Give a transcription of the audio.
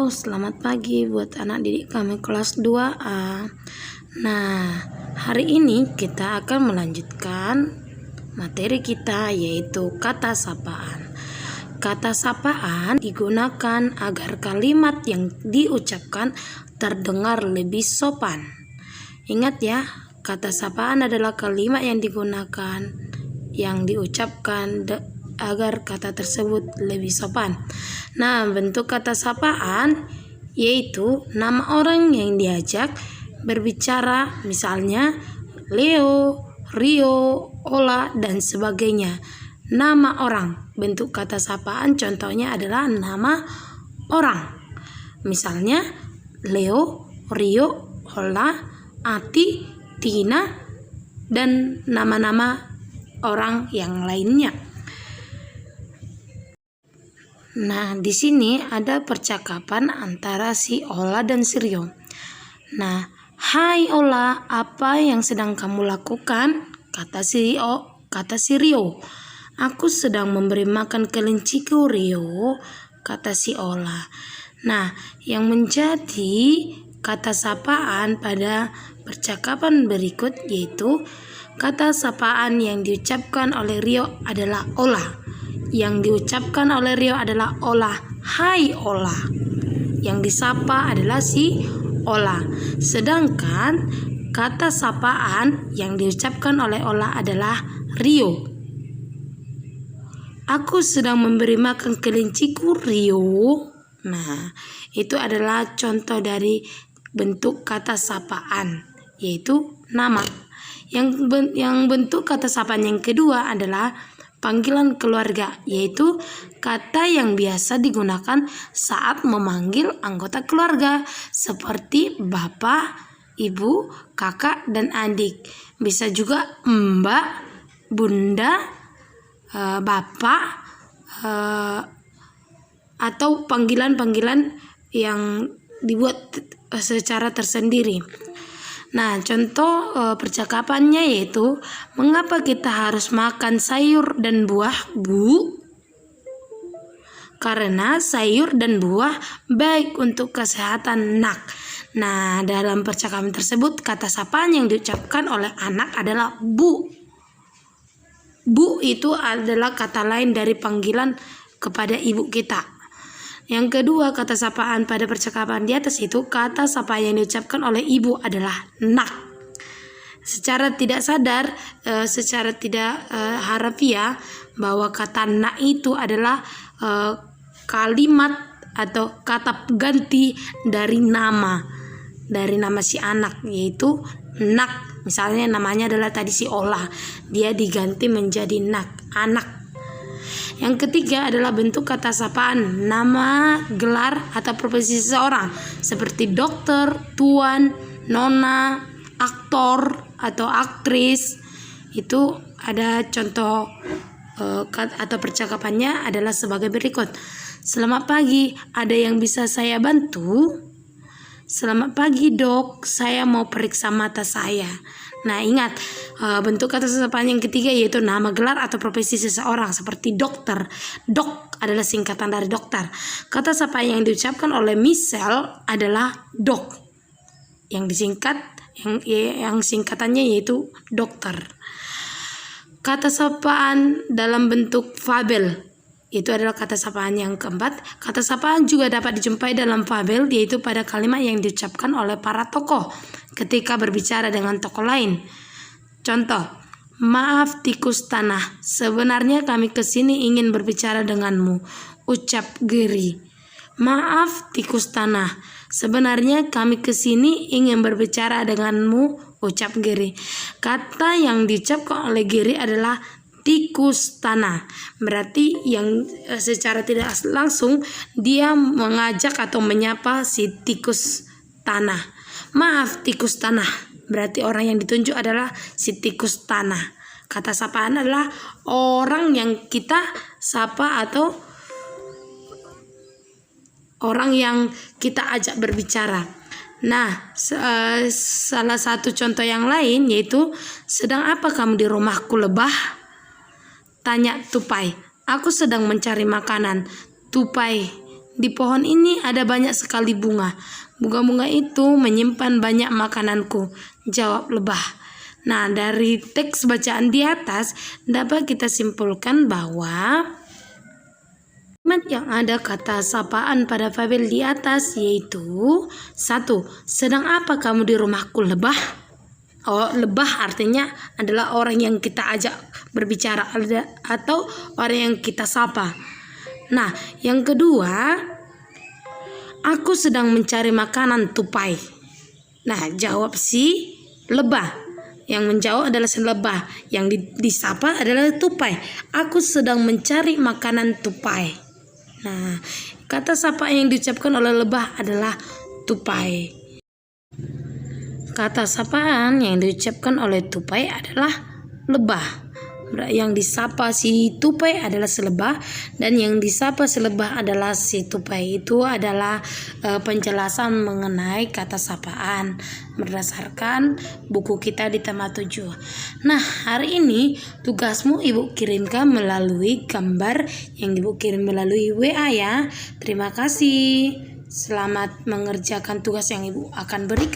Halo, selamat pagi buat anak didik kami kelas 2A. Nah, hari ini kita akan melanjutkan materi kita, yaitu kata sapaan. Kata sapaan digunakan agar kalimat yang diucapkan terdengar lebih sopan. Ingat ya, kata sapaan adalah kalimat yang digunakan, yang diucapkan agar kata tersebut lebih sopan. Nah, bentuk kata sapaan yaitu nama orang yang diajak berbicara, misalnya Leo, Rio, Ola, dan sebagainya. Nama orang. Bentuk kata sapaan contohnya adalah nama orang. Misalnya Leo, Rio, Ola, Ati, Tina, dan nama-nama orang yang lainnya. Nah, di sini ada percakapan antara si Ola dan si Rio. Nah, "Hai Ola, apa yang sedang kamu lakukan?" Kata si Rio. "Aku sedang memberi makan kelinciku, Rio," kata si Ola. Nah, yang menjadi kata sapaan pada percakapan berikut yaitu kata sapaan yang diucapkan oleh Rio adalah Ola. Yang diucapkan oleh Rio adalah Ola. "Hai Ola." Yang disapa adalah si Ola. Sedangkan kata sapaan yang diucapkan oleh Ola adalah Rio. "Aku sedang memberi makan kelinciku, Rio." Nah, itu adalah contoh dari bentuk kata sapaan, yaitu nama. Yang bentuk kata sapaan yang kedua adalah panggilan keluarga, yaitu kata yang biasa digunakan saat memanggil anggota keluarga seperti bapak, ibu, kakak, dan adik. Bisa juga mbak, bunda, bapak, atau panggilan-panggilan yang dibuat secara tersendiri. Nah, contoh percakapannya yaitu, "Mengapa kita harus makan sayur dan buah, Bu?" "Karena sayur dan buah baik untuk kesehatan, Nak." Nah, dalam percakapan tersebut kata sapaan yang diucapkan oleh anak adalah Bu. Bu itu adalah kata lain dari panggilan kepada ibu kita. Yang kedua, kata sapaan pada percakapan di atas itu, kata sapaan yang diucapkan oleh ibu adalah Nak. Secara tidak sadar, secara tidak harfiah, bahwa kata Nak itu adalah kalimat atau kata ganti dari nama si anak, yaitu Nak. Misalnya namanya adalah tadi si Ola, dia diganti menjadi Nak, anak. Yang ketiga adalah bentuk kata sapaan nama, gelar, atau profesi seseorang seperti dokter, tuan, nona, aktor, atau aktris. Itu ada contoh atau percakapannya adalah sebagai berikut. "Selamat pagi, ada yang bisa saya bantu?" "Selamat pagi dok, saya mau periksa mata saya." Nah, ingat bentuk kata sapaan yang ketiga yaitu nama, gelar, atau profesi seseorang seperti dokter. Dok adalah singkatan dari dokter. Kata sapaan yang diucapkan oleh Michelle adalah dok. Yang disingkat yang singkatannya yaitu dokter. Kata sapaan dalam bentuk fabel itu adalah kata sapaan yang keempat. Kata sapaan juga dapat dijumpai dalam fabel, yaitu pada kalimat yang diucapkan oleh para tokoh ketika berbicara dengan tokoh lain. Contoh, "Maaf tikus tanah, sebenarnya kami kesini ingin berbicara denganmu," ucap Geri. "Maaf tikus tanah, sebenarnya kami kesini ingin berbicara denganmu," ucap Geri. Kata yang diucapkan oleh Geri adalah tikus tanah. Berarti yang secara tidak langsung dia mengajak atau menyapa si tikus tanah. "Maaf tikus tanah." Berarti orang yang ditunjuk adalah si tikus tanah. Kata sapaan adalah orang yang kita sapa atau orang yang kita ajak berbicara. Nah, salah satu contoh yang lain yaitu, "Sedang apa kamu di rumahku, lebah?" tanya tupai. "Aku sedang mencari makanan," tupai di pohon ini ada banyak sekali bunga. Bunga-bunga itu menyimpan banyak makananku, jawab lebah. Nah, dari teks bacaan di atas dapat kita simpulkan bahwa kalimat yang ada kata sapaan pada fabel di atas yaitu 1. Sedang apa kamu di rumahku, lebah? Oh, lebah artinya adalah orang yang kita ajak berbicara atau orang yang kita sapa. Nah, yang kedua, aku sedang mencari makanan, tupai. Nah, jawab si lebah. Yang menjawab adalah si lebah. Yang disapa adalah tupai. Aku sedang mencari makanan, tupai. Nah, kata sapa yang diucapkan oleh lebah adalah tupai. Kata sapaan yang diucapkan oleh tupai adalah lebah. Yang disapa si tupai adalah si lebah, dan yang disapa si lebah adalah si tupai. Itu adalah penjelasan mengenai kata sapaan berdasarkan buku kita di tema 7. Nah, hari ini tugasmu Ibu kirimkan melalui gambar yang Ibu kirim melalui WA ya. Terima kasih. Selamat mengerjakan tugas yang Ibu akan berikan.